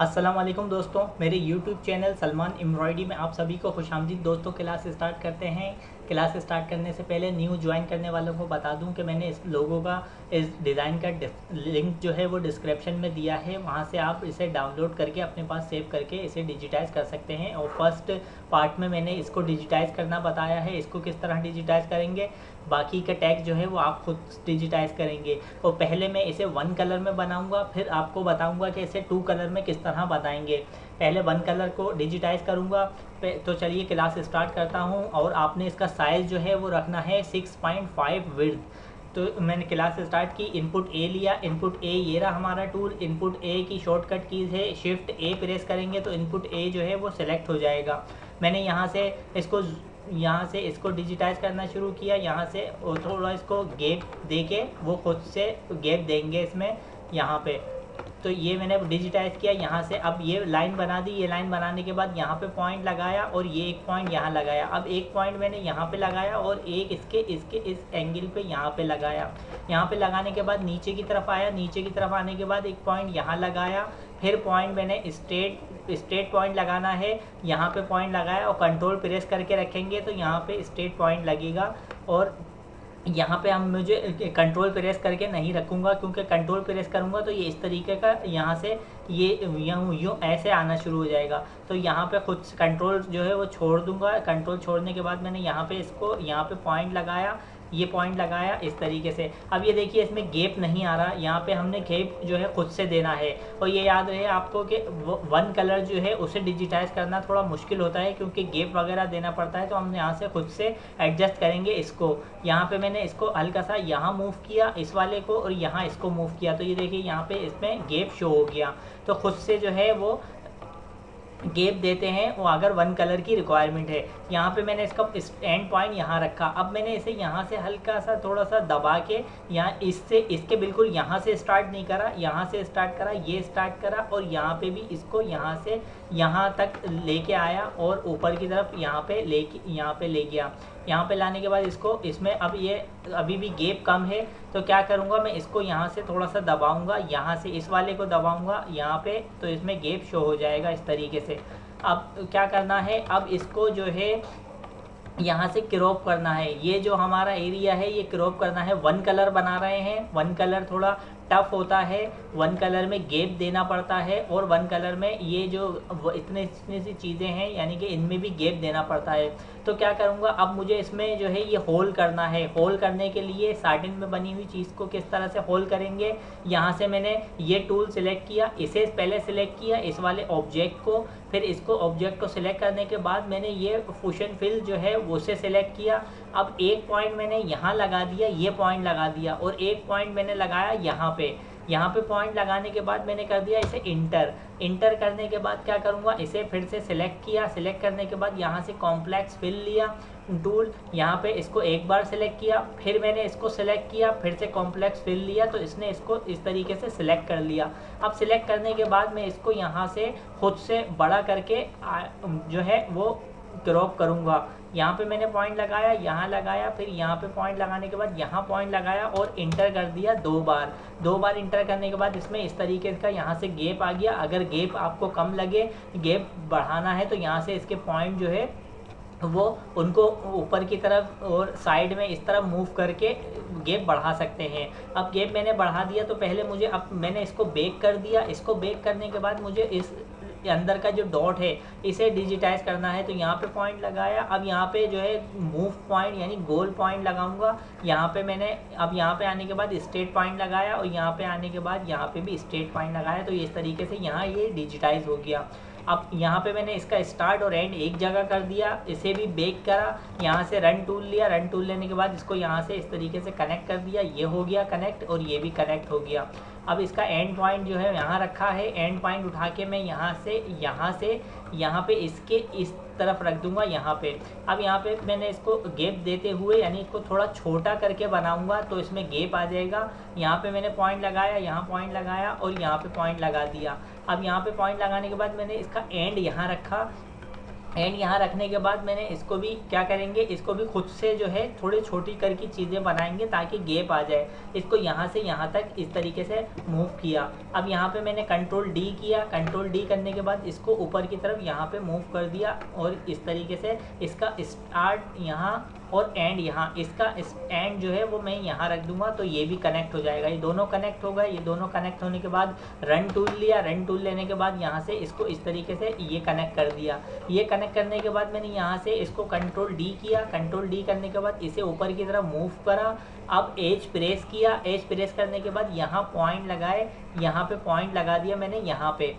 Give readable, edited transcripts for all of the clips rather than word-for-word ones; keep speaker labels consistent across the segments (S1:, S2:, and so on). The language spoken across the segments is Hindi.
S1: अस्सलाम वालेकुम दोस्तों, मेरे YouTube चैनल सलमान एम्ब्रॉयडरी में आप सभी को खुशामदीद। दोस्तों, क्लास स्टार्ट करते हैं। क्लास स्टार्ट करने से पहले न्यू ज्वाइन करने वालों को बता दूं कि मैंने इस लोगों का, इस डिज़ाइन का लिंक जो है वो डिस्क्रिप्शन में दिया है। वहां से आप इसे डाउनलोड करके अपने पास सेव करके इसे डिजिटाइज़ कर सकते हैं। और फर्स्ट पार्ट में मैंने इसको डिजिटाइज़ करना बताया है, इसको किस तरह डिजिटाइज़ करेंगे। बाकी का टैग जो है वो आप खुद डिजिटाइज़ करेंगे। और पहले मैं इसे 1 कलर में बनाऊंगा, फिर आपको बताऊंगा कि इसे 2 कलर में किस तरह बनाएंगे। पहले 1 कलर को डिजिटाइज़ करूंगा। तो चलिए क्लास स्टार्ट करता हूं। और आपने इसका साइज़ जो है वो रखना है 6.5 विड्थ। तो मैंने क्लास स्टार्ट की, इनपुट ए लिया। इनपुट ए ये रहा हमारा टूल। इनपुट ए की शॉर्टकट कीज़ है शिफ्ट ए प्रेस करेंगे तो इनपुट ए जो है वो सिलेक्ट हो जाएगा। मैंने यहाँ से इसको डिजिटाइज़ करना शुरू किया। यहाँ से थोड़ा इसको गैप दे के वो खुद से गैप देंगे इसमें यहाँ पे। तो ये मैंने डिजिटाइज़ किया। यहाँ से अब ये लाइन बना दी। ये लाइन बनाने के बाद यहाँ पे पॉइंट लगाया और ये एक पॉइंट यहाँ लगाया। अब एक पॉइंट मैंने यहाँ पे लगाया और एक इसके इस एंगल पे यहाँ पे लगाया। यहाँ पे लगाने के बाद नीचे की तरफ आया। नीचे की तरफ आने के बाद एक पॉइंट यहाँ लगाया। फिर पॉइंट मैंने स्ट्रेट पॉइंट लगाना है। यहाँ पे पॉइंट लगाया और कंट्रोल प्रेस करके रखेंगे तो यहाँ पे स्ट्रेट पॉइंट लगेगा। और यहाँ पे मुझे कंट्रोल प्रेस करके नहीं रखूँगा, क्योंकि कंट्रोल प्रेस करूँगा तो ये इस तरीके का यहाँ से ये यूँ ऐसे आना शुरू हो जाएगा। तो यहाँ पे खुद कंट्रोल जो है वो छोड़ दूँगा। कंट्रोल छोड़ने के बाद मैंने यहाँ पे यहाँ पे पॉइंट लगाया। ये पॉइंट लगाया इस तरीके से। अब ये देखिए इसमें गैप नहीं आ रहा। यहाँ पे हमने गैप जो है खुद से देना है। और ये याद रहे आपको कि 1 कलर जो है उसे डिजिटाइज़ करना थोड़ा मुश्किल होता है, क्योंकि गैप वगैरह देना पड़ता है। तो हम यहाँ से खुद से एडजस्ट करेंगे इसको। यहाँ पे मैंने इसको हल्का सा यहाँ मूव किया इस वाले को, और यहाँ इसको मूव किया। तो ये देखिए यहाँ पे इसमें गैप शो हो गया। तो खुद से जो है वो गैप देते हैं वो अगर 1 कलर की रिक्वायरमेंट है। यहाँ पे मैंने इसका एंड पॉइंट यहाँ रखा। अब मैंने इसे यहाँ से हल्का सा थोड़ा सा दबा के यहाँ इसके बिल्कुल यहाँ से स्टार्ट नहीं करा, यहाँ से स्टार्ट करा, ये स्टार्ट करा और यहाँ पे भी इसको यहाँ से यहाँ तक लेके आया और ऊपर की तरफ यहाँ पे ले गया। यहाँ पे लाने के बाद इसमें अब ये अभी भी गैप कम है। तो क्या करूँगा, मैं इसको यहाँ से थोड़ा सा दबाऊँगा, यहाँ से इस वाले को दबाऊँगा यहाँ पे, तो इसमें गैप शो हो जाएगा इस तरीके से। अब क्या करना है, अब इसको जो है यहाँ से क्रॉप करना है। ये जो हमारा एरिया है ये क्रॉप करना है। 1 कलर बना रहे हैं। 1 कलर थोड़ा टफ होता है। 1 कलर में गैप देना पड़ता है और 1 कलर में ये जो इतनी सी चीज़ें हैं, यानी कि इनमें भी गैप देना पड़ता है। तो क्या करूँगा, अब मुझे इसमें जो है ये होल करना है। होल करने के लिए सार्डिन में बनी हुई चीज़ को किस तरह से होल करेंगे, यहाँ से मैंने ये टूल सिलेक्ट किया। इसे पहले सिलेक्ट किया इस वाले ऑब्जेक्ट को, फिर इसको ऑब्जेक्ट को सिलेक्ट करने के बाद मैंने ये फुशन फिल जो है उसे सिलेक्ट किया। अब एक पॉइंट मैंने यहाँ लगा दिया, ये पॉइंट लगा दिया, और एक पॉइंट मैंने लगाया यहाँ पे पॉइंट लगाने के बाद मैंने कर दिया इसे इंटर करने के बाद क्या करूँगा, इसे फिर से सिलेक्ट किया। सिलेक्ट करने के बाद यहाँ से कॉम्प्लेक्स फिल लिया टूल, यहाँ पे इसको एक बार सिलेक्ट किया, फिर मैंने इसको सिलेक्ट किया, फिर से कॉम्प्लेक्स फिल लिया, तो इसने इसको इस तरीके से सिलेक्ट कर लिया। अब सिलेक्ट करने के बाद मैं इसको यहाँ से खुद से बड़ा करके जो है वो क्रॉप करूँगा। यहाँ पे मैंने पॉइंट लगाया, यहाँ लगाया, फिर यहाँ पे पॉइंट लगाने के बाद यहाँ पॉइंट लगाया और इंटर कर दिया 2 बार इंटर करने के बाद इसमें इस तरीके का यहाँ से गैप आ गया। अगर गैप आपको कम लगे, गैप बढ़ाना है, तो यहाँ से इसके पॉइंट जो है वो उनको ऊपर की तरफ और साइड में इस तरफ मूव करके गैप बढ़ा सकते हैं। अब गैप मैंने बढ़ा दिया, तो पहले मुझे, अब मैंने इसको बेक कर दिया। इसको बेक करने के बाद मुझे इस अंदर का जो डॉट है इसे डिजिटाइज करना है। तो यहाँ पे पॉइंट लगाया। अब यहाँ पे जो है मूव पॉइंट यानी गोल पॉइंट लगाऊंगा। यहाँ पे मैंने अब यहाँ पे आने के बाद स्ट्रेट पॉइंट लगाया और यहाँ पे आने के बाद यहाँ पे भी स्ट्रेट पॉइंट लगाया। तो इस तरीके से यहाँ ये डिजिटाइज हो गया। अब यहाँ पे मैंने इसका स्टार्ट और एंड एक जगह कर दिया। इसे भी बेक करा। यहाँ से रन टूल लिया। रन टूल लेने के बाद इसको यहाँ से इस तरीके से कनेक्ट कर दिया। ये हो गया कनेक्ट और ये भी कनेक्ट हो गया। अब इसका एंड पॉइंट जो है यहाँ रखा है। एंड पॉइंट उठा के मैं यहाँ से यहाँ पे इसके इस तरफ रख दूंगा यहाँ पे। अब यहाँ पे मैंने इसको गैप देते हुए यानी इसको थोड़ा छोटा करके बनाऊंगा, तो इसमें गैप आ जाएगा। यहाँ पे मैंने पॉइंट लगाया, यहाँ पॉइंट लगाया और यहाँ पे पॉइंट लगा दिया। अब यहाँ पे पॉइंट लगाने के बाद मैंने इसका एंड यहाँ रखा। एंड यहाँ रखने के बाद मैंने इसको भी क्या करेंगे, इसको भी खुद से जो है थोड़ी छोटी करके चीज़ें बनाएंगे ताकि गैप आ जाए। इसको यहाँ से यहाँ तक इस तरीके से मूव किया। अब यहाँ पे मैंने कंट्रोल डी किया, कंट्रोल डी करने के बाद इसको ऊपर की तरफ यहाँ पे मूव कर दिया और इस तरीके से इसका स्टार्ट यहाँ और एंड यहाँ, इसका इस एंड जो है वो मैं यहाँ रख दूंगा तो ये भी कनेक्ट हो जाएगा। ये दोनों कनेक्ट हो गए। ये दोनों कनेक्ट होने के बाद रन टूल लिया, रन टूल लेने के बाद यहाँ से इसको इस तरीके से ये कनेक्ट कर दिया। ये कनेक्ट करने के बाद मैंने यहाँ से इसको कंट्रोल डी किया, कंट्रोल डी करने के बाद इसे ऊपर की तरफ मूव करा। अब एज प्रेस किया, एज प्रेस करने के बाद यहाँ पॉइंट लगाए, यहाँ पे पॉइंट लगा दिया मैंने। यहाँ पे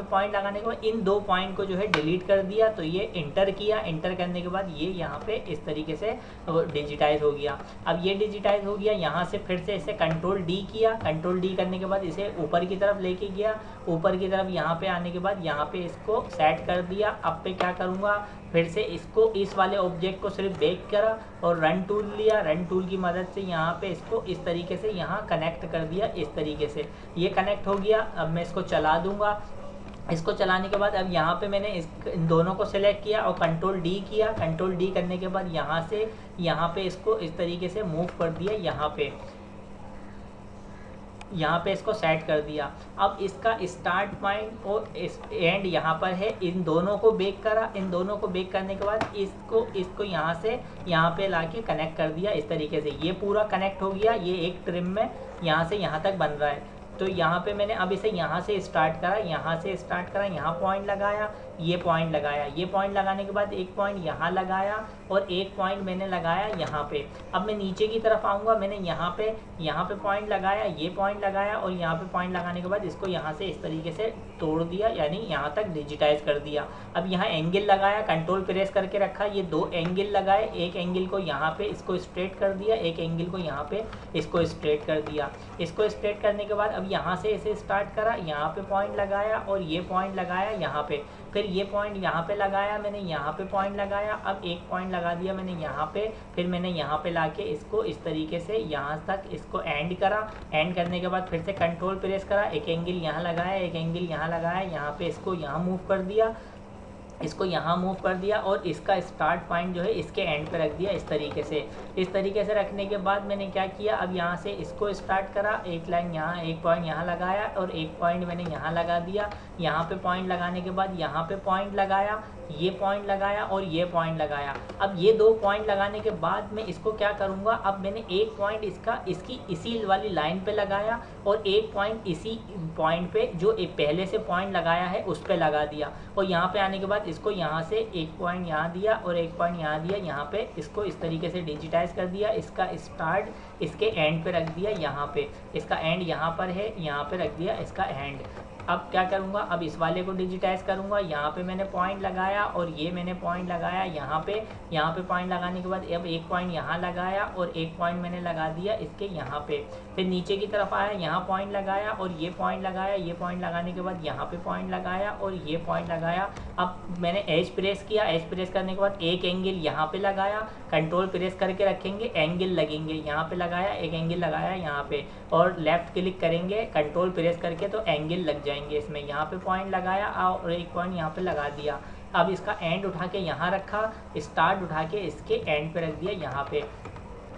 S1: पॉइंट लगाने के बाद इन दो पॉइंट को जो है डिलीट कर दिया। तो ये इंटर किया, इंटर करने के बाद ये यहाँ पे इस तरीके से डिजिटाइज हो गया। अब ये डिजिटाइज हो गया। यहाँ से फिर से इसे कंट्रोल डी किया, कंट्रोल डी करने के बाद इसे ऊपर की तरफ लेके गया। ऊपर की तरफ यहाँ पे आने के बाद यहाँ पे इसको सेट कर दिया। अब पे क्या करूँगा, फिर से इसको इस वाले ऑब्जेक्ट को सिर्फ बेक करा और रन टूल लिया। रन टूल की मदद से यहाँ पे इसको इस तरीके से यहाँ कनेक्ट कर दिया। इस तरीके से ये कनेक्ट हो गया। अब मैं इसको चला दूंगा। इसको चलाने के बाद अब यहाँ पे मैंने इन दोनों को सिलेक्ट किया और कंट्रोल डी किया। कंट्रोल डी करने के बाद यहाँ से यहाँ पे इसको इस तरीके से मूव कर दिया। यहाँ पे इसको सेट कर दिया। अब इसका स्टार्ट पॉइंट और एंड यहाँ पर है। इन दोनों को बेक करा। इन दोनों को बेक करने के बाद इसको यहाँ से यहाँ पे लाके कनेक्ट कर दिया। इस तरीके से ये पूरा कनेक्ट हो गया। ये एक ट्रिम में यहाँ से यहाँ तक बन रहा है। तो यहाँ पे मैंने अब इसे यहाँ से स्टार्ट करा, यहाँ पॉइंट लगाया, ये पॉइंट लगाया। ये पॉइंट लगाने के बाद एक पॉइंट यहाँ लगाया और एक पॉइंट मैंने लगाया यहाँ पे। अब मैं नीचे की तरफ आऊँगा। मैंने यहाँ पे पॉइंट लगाया, ये पॉइंट लगाया और यहाँ पे पॉइंट लगाने के बाद इसको यहाँ से इस तरीके से तोड़ दिया, यानी यहाँ तक डिजिटाइज कर दिया। अब यहाँ एंगल लगाया, कंट्रोल प्रेस करके रखा, ये दो एंगल लगाए। एक एंगल को यहाँ पे इसको स्ट्रेट कर दिया, एक एंगल को यहाँ पे इसको स्ट्रेट कर दिया। इसको स्ट्रेट करने के बाद अब यहाँ से इसे स्टार्ट करा, यहाँ पे पॉइंट लगाया और ये पॉइंट लगाया यहाँ पे। फिर ये पॉइंट यहाँ पे लगाया मैंने, यहाँ पे पॉइंट लगाया। अब एक पॉइंट लगा दिया मैंने यहाँ पे। फिर मैंने यहाँ पे लाके इसको इस तरीके से यहाँ तक इसको एंड करा। एंड करने के बाद फिर से कंट्रोल प्रेस करा, एक एंगल यहाँ लगाया, एक एंगल यहाँ लगाया। यहाँ पे इसको यहाँ मूव कर दिया, इसको यहाँ मूव कर दिया और इसका स्टार्ट पॉइंट जो है इसके एंड पे रख दिया। इस तरीके से रखने के बाद मैंने क्या किया, अब यहाँ से इसको स्टार्ट करा, एक लाइन यहाँ, एक पॉइंट यहाँ लगाया और एक पॉइंट मैंने यहाँ लगा दिया। यहाँ पे पॉइंट लगाने के बाद यहाँ पे पॉइंट लगाया, ये पॉइंट लगाया और ये पॉइंट लगाया। अब ये दो पॉइंट लगाने के बाद मैं इसको क्या करूँगा, अब मैंने एक पॉइंट इसकी इसी वाली लाइन पे लगाया और एक पॉइंट इसी पॉइंट पे जो पहले से पॉइंट लगाया है उस पे लगा दिया। और यहाँ पे आने के बाद इसको यहाँ से एक पॉइंट यहाँ दिया और एक पॉइंट यहाँ दिया। यहाँ पे इसको इस तरीके से डिजिटाइज कर दिया। इसका स्टार्ट इसके एंड पे रख दिया, यहाँ पे इसका एंड यहाँ पर है, यहाँ पे रख दिया इसका एंड। अब क्या करूँगा, अब इस वाले को डिजिटाइज करूँगा। यहाँ पे मैंने पॉइंट लगाया और ये मैंने पॉइंट लगाया यहाँ पे पॉइंट लगाने के बाद अब एक पॉइंट यहाँ लगाया और एक पॉइंट मैंने लगा दिया इसके यहाँ पे। फिर नीचे की तरफ आया, यहाँ पॉइंट लगाया और ये पॉइंट लगाया। ये पॉइंट लगाने के बाद यहाँ पे पॉइंट लगाया और ये पॉइंट लगाया। अब मैंने एज प्रेस किया, एज प्रेस करने के बाद एक एंगल यहाँ पे लगाया, कंट्रोल प्रेस करके रखेंगे, एंगल लगेंगे, यहाँ पे लगाया, एक एंगल लगाया यहाँ पे और लेफ्ट क्लिक करेंगे कंट्रोल प्रेस करके तो एंगल लग जाएंगे इसमें। यहाँ पे पॉइंट लगाया और एक पॉइंट यहाँ पे लगा दिया। अब इसका एंड उठा के यहाँ रखा, स्टार्ट उठा के इसके एंड पे रख दिया यहाँ पे।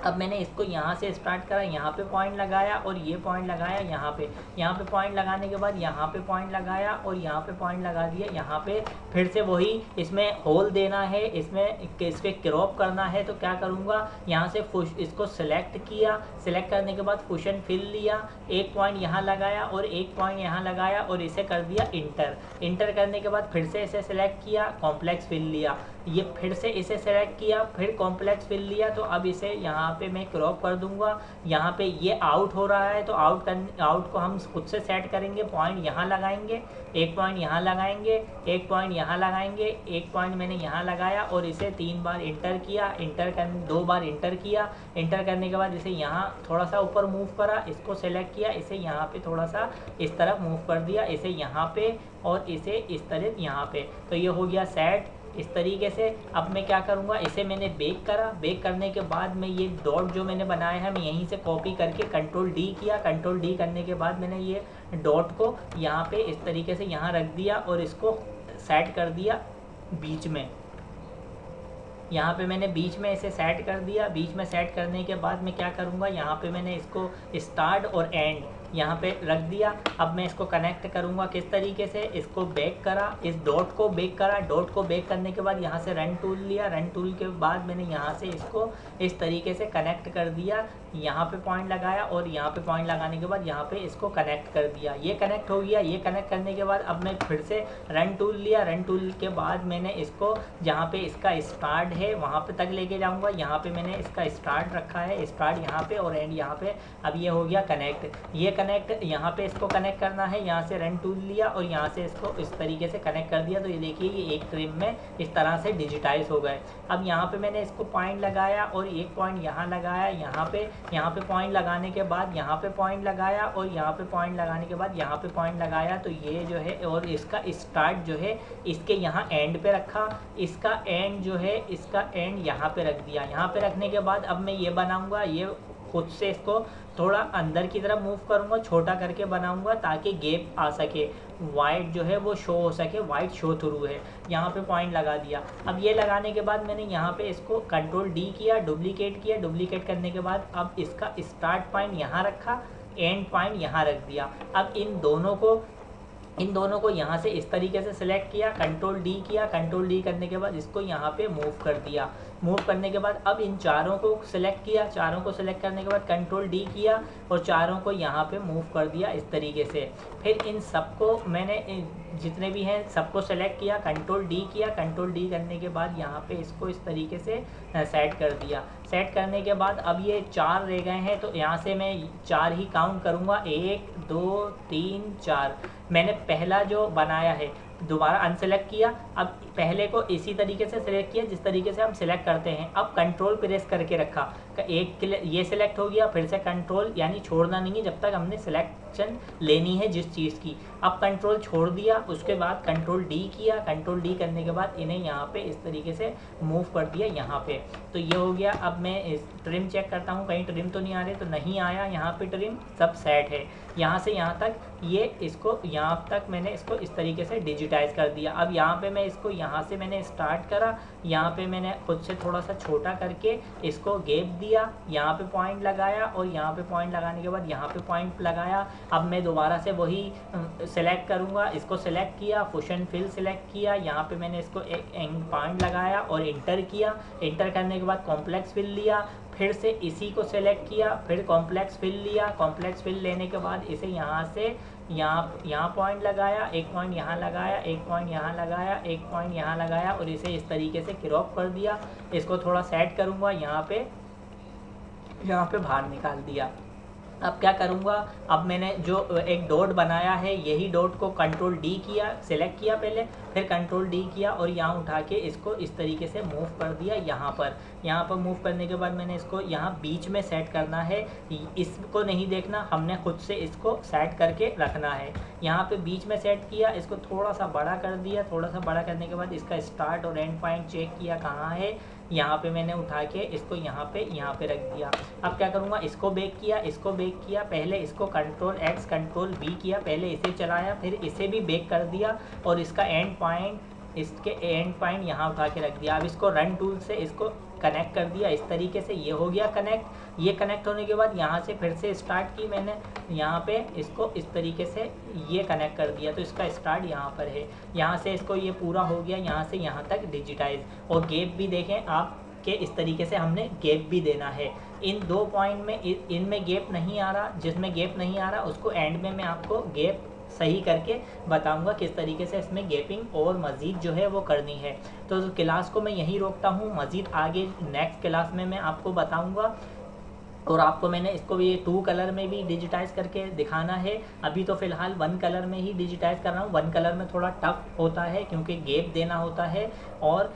S1: अब मैंने इसको यहाँ से स्टार्ट करा, यहाँ पे पॉइंट लगाया और ये पॉइंट लगाया यहाँ पे पॉइंट लगाने के बाद यहाँ पे पॉइंट लगाया और यहाँ पे पॉइंट लगा दिया। यहाँ पे फिर से वही इसमें होल देना है, इसके क्रॉप करना है। तो क्या करूँगा, यहाँ से इसको सेलेक्ट किया, सेलेक्ट करने के बाद फुशन फिल लिया, एक पॉइंट यहाँ लगाया और एक पॉइंट यहाँ लगाया और इसे कर दिया इंटर करने के बाद फिर से इसे सेलेक्ट किया, कॉम्प्लेक्स फिल लिया, ये फिर से इसे सेलेक्ट किया, फिर कॉम्प्लेक्स फिल लिया। तो अब इसे यहाँ पे मैं क्रॉप कर दूंगा। यहाँ पे ये आउट हो रहा है तो आउट को हम खुद से सेट करेंगे। पॉइंट यहाँ लगाएंगे, एक पॉइंट यहाँ लगाएंगे, एक पॉइंट यहाँ लगाएंगे, एक पॉइंट मैंने यहाँ लगाया और इसे 3 बार इंटर किया, 2 बार इंटर किया। इंटर करने के बाद इसे यहाँ थोड़ा सा ऊपर मूव करा, इसको सेलेक्ट किया, इसे यहाँ पे थोड़ा सा इस तरफ मूव कर दिया, इसे यहाँ पे और इसे इस तरह यहाँ पे। तो ये हो गया सेट इस तरीके से। अब मैं क्या करूँगा, इसे मैंने बेक करा, बेक करने के बाद मैं ये डॉट जो मैंने बनाया है मैं यहीं से कॉपी करके कंट्रोल डी किया। कंट्रोल डी करने के बाद मैंने ये डॉट को यहाँ पे इस तरीके से यहाँ रख दिया और इसको सेट कर दिया बीच में, यहाँ पे मैंने बीच में इसे सेट कर दिया। बीच में सेट करने के बाद मैं क्या करूँगा, यहाँ पे मैंने इसको स्टार्ट और एंड यहाँ पे रख दिया। अब मैं इसको कनेक्ट करूँगा किस तरीके से, इसको बैक करा, इस डॉट को बैक करा, डॉट को बैक करने के बाद यहाँ से रन टूल लिया, रन टूल के बाद मैंने यहाँ से इसको इस तरीके से कनेक्ट कर दिया। यहाँ पे पॉइंट लगाया और यहाँ पे पॉइंट लगाने के बाद यहाँ पे इसको कनेक्ट कर दिया। ये कनेक्ट हो गया। ये कनेक्ट करने के बाद अब मैं फिर से रन टूल लिया, रन टूल के बाद मैंने इसको जहाँ पे इसका स्टार्ट है वहाँ पे तक लेके जाऊँगा। यहाँ पे मैंने इसका स्टार्ट रखा है, स्टार्ट यहाँ पे और एंड यहाँ पे। अब ये हो गया कनेक्ट। ये कनेक्ट यहाँ पे इसको कनेक्ट करना है, यहाँ से रन टूल लिया और यहाँ से इसको इस तरीके से कनेक्ट कर दिया। तो ये देखिए ये एक ट्रिम में इस तरह से डिजिटाइज हो गए। अब यहाँ पे मैंने इसको पॉइंट लगाया और एक पॉइंट यहाँ लगाया, यहाँ पे पॉइंट लगाने के बाद यहाँ पे पॉइंट लगाया और यहाँ पे पॉइंट लगाने के बाद यहाँ पे पॉइंट लगाया। तो ये जो है और इसका स्टार्ट जो है इसके यहाँ एंड पे रखा, इसका एंड जो है इसका एंड यहाँ पे रख दिया। यहाँ पे रखने के बाद अब मैं ये बनाऊंगा, ये खुद से इसको थोड़ा अंदर की तरफ मूव करूंगा, छोटा करके बनाऊंगा ताकि गैप आ सके, वाइट जो है वो शो हो सके, वाइट शो थ्रू है। यहाँ पे पॉइंट लगा दिया। अब ये लगाने के बाद मैंने यहाँ पे इसको कंट्रोल डी किया, डुप्लीकेट किया। डुप्लीकेट करने के बाद अब इसका स्टार्ट पॉइंट यहाँ रखा, एंड पॉइंट यहाँ रख दिया। अब इन दोनों को यहाँ से इस तरीके से सिलेक्ट किया, कंट्रोल डी किया। कंट्रोल डी करने के बाद इसको यहाँ पे मूव कर दिया। मूव करने के बाद अब इन चारों को सिलेक्ट किया, चारों को सिलेक्ट करने के बाद कंट्रोल डी किया और चारों को यहाँ पे मूव कर दिया इस तरीके से। फिर इन सबको मैंने जितने भी हैं सबको सेलेक्ट किया, कंट्रोल डी किया। कंट्रोल डी करने के बाद यहाँ पे इसको इस तरीके से सेट कर दिया। सेट करने के बाद अब ये 4 रह गए हैं, तो यहाँ से मैं 4 ही काउंट करूँगा, 1 2 3 4। मैंने पहला जो बनाया है दोबारा अनसेलेक्ट किया। अब पहले को इसी तरीके से सिलेक्ट किया जिस तरीके से हम सिलेक्ट करते हैं। अब कंट्रोल प्रेस करके रखा, एक ये सिलेक्ट हो गया, फिर से कंट्रोल, यानी छोड़ना नहीं है जब तक हमने सिलेक्शन लेनी है जिस चीज़ की। अब कंट्रोल छोड़ दिया, उसके बाद कंट्रोल डी किया। कंट्रोल डी करने के बाद इन्हें यहाँ पे इस तरीके से मूव कर दिया यहाँ पे। तो ये हो गया। अब मैं इस ट्रिम चेक करता हूँ कहीं ट्रिम तो नहीं आ रहे, तो नहीं आया। यहाँ पे ट्रिम सब सेट है। यहाँ से यहाँ तक ये इसको यहाँ तक मैंने इसको इस तरीके से डिजिटाइज कर दिया। अब यहाँ पे मैं इसको यहाँ से मैंने स्टार्ट करा, यहाँ पे मैंने खुद से थोड़ा सा छोटा करके इसको गैप दिया, यहाँ पे पॉइंट लगाया और यहाँ पे पॉइंट लगाने के बाद यहाँ पे पॉइंट लगाया। अब मैं दोबारा से वही सेलेक्ट करूँगा, इसको सेलेक्ट किया, फुशन फिल सेलेक्ट किया, यहाँ पे मैंने इसको एक एंड पॉइंट लगाया और इंटर किया। इंटर करने के बाद कॉम्प्लेक्स फिल लिया, फिर से इसी को सेलेक्ट किया, फिर कॉम्प्लेक्स फिल लिया। कॉम्प्लेक्स फिल लेने के बाद इसे यहाँ से यहाँ पॉइंट लगाया, एक पॉइंट यहाँ लगाया, एक पॉइंट यहाँ लगाया, एक पॉइंट यहाँ लगाया और इसे इस तरीके से क्रॉप कर दिया। इसको थोड़ा सेट करूँगा, यहाँ पे बाहर निकाल दिया। अब क्या करूँगा, अब मैंने जो एक डॉट बनाया है यही डॉट को कंट्रोल डी किया, सेलेक्ट किया पहले, फिर कंट्रोल डी किया और यहाँ उठा के इसको इस तरीके से मूव कर दिया। यहाँ पर मूव करने के बाद मैंने इसको यहाँ बीच में सेट करना है। इसको नहीं देखना, हमने खुद से इसको सेट करके रखना है। यहाँ पे बीच में सेट किया, इसको थोड़ा सा बड़ा कर दिया। थोड़ा सा बड़ा करने के बाद इसका स्टार्ट और एंड पॉइंट चेक किया कहाँ है, यहाँ पे मैंने उठा के इसको यहाँ पे रख दिया। अब क्या करूँगा, इसको बैक किया, पहले इसको कंट्रोल एक्स कंट्रोल वी किया, पहले इसे चलाया, फिर इसे भी बैक कर दिया और इसका इसके एंड पॉइंट यहाँ उठा के रख दिया। अब इसको रन टूल से इसको कनेक्ट कर दिया इस तरीके से। ये हो गया कनेक्ट। ये कनेक्ट होने के बाद यहाँ से फिर से स्टार्ट की मैंने, यहाँ पे इसको इस तरीके से ये कनेक्ट कर दिया। तो इसका स्टार्ट यहाँ पर है, यहाँ से इसको ये पूरा हो गया, यहाँ से यहाँ तक डिजिटाइज। और गैप भी देखें आप के इस तरीके से हमने गैप भी देना है। इन 2 पॉइंट में इनमें गैप नहीं आ रहा, जिसमें गैप नहीं आ रहा उसको एंड में मैं आपको गैप सही करके बताऊंगा किस तरीके से इसमें गैपिंग और मज़ीद जो है वो करनी है। तो क्लास को मैं यहीं रोकता हूँ, मज़ीद आगे नेक्स्ट क्लास में मैं आपको बताऊंगा। और आपको मैंने इसको भी 2 कलर में भी डिजिटाइज करके दिखाना है। अभी तो फ़िलहाल 1 कलर में ही डिजिटाइज कर रहा हूँ। 1 कलर में थोड़ा टफ होता है क्योंकि गैप देना होता है और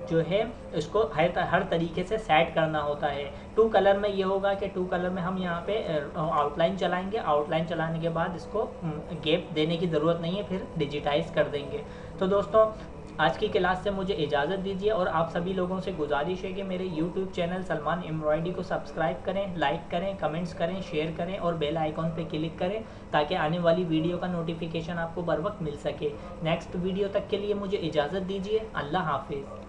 S1: जो है इसको हर तरीके से सेट करना होता है। 2 कलर में ये होगा कि 2 कलर में हम यहाँ पे आउटलाइन चलाएंगे, आउटलाइन चलाने के बाद इसको गैप देने की ज़रूरत नहीं है, फिर डिजिटाइज कर देंगे। तो दोस्तों आज की क्लास से मुझे इजाज़त दीजिए और आप सभी लोगों से गुजारिश है कि मेरे यूट्यूब चैनल सलमान एम्ब्रॉयडरी को सब्सक्राइब करें, लाइक करें, कमेंट्स करें, शेयर करें और बेल आइकॉन पर क्लिक करें ताकि आने वाली वीडियो का नोटिफिकेशन आपको बर वक्त मिल सके। नेक्स्ट वीडियो तक के लिए मुझे इजाज़त दीजिए। अल्लाह हाफिज़।